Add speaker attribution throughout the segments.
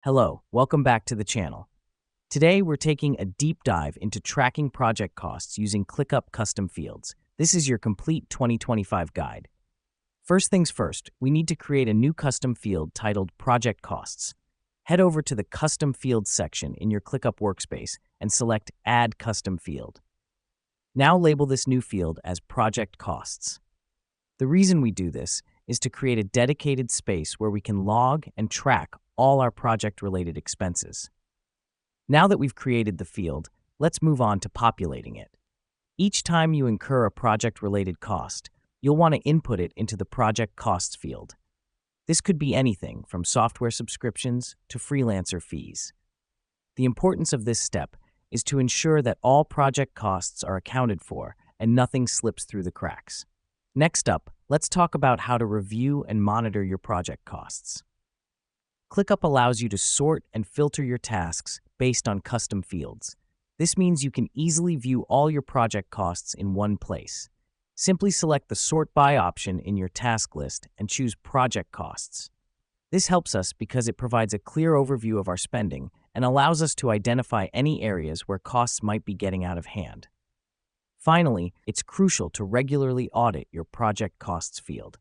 Speaker 1: Hello, welcome back to the channel. Today, we're taking a deep dive into tracking project costs using ClickUp custom fields. This is your complete 2025 guide. First things first, we need to create a new custom field titled Project Costs. Head over to the Custom Fields section in your ClickUp workspace and select Add Custom Field. Now label this new field as Project Costs. The reason we do this is to create a dedicated space where we can log and track all our project-related expenses. Now that we've created the field, let's move on to populating it. Each time you incur a project-related cost, you'll want to input it into the Project Costs field. This could be anything from software subscriptions to freelancer fees. The importance of this step is to ensure that all project costs are accounted for and nothing slips through the cracks. Next up, let's talk about how to review and monitor your project costs. ClickUp allows you to sort and filter your tasks based on custom fields. This means you can easily view all your project costs in one place. Simply select the Sort By option in your task list and choose Project Costs. This helps us because it provides a clear overview of our spending and allows us to identify any areas where costs might be getting out of hand. Finally, it's crucial to regularly audit your Project Costs field.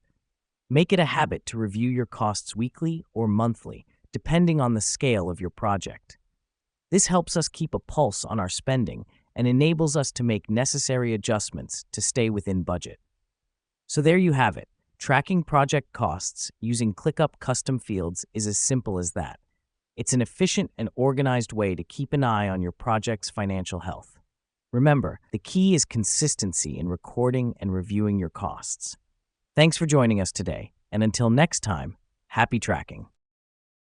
Speaker 1: Make it a habit to review your costs weekly or monthly, depending on the scale of your project. This helps us keep a pulse on our spending and enables us to make necessary adjustments to stay within budget. So there you have it. Tracking project costs using ClickUp custom fields is as simple as that. It's an efficient and organized way to keep an eye on your project's financial health. Remember, the key is consistency in recording and reviewing your costs. Thanks for joining us today, and until next time, happy tracking.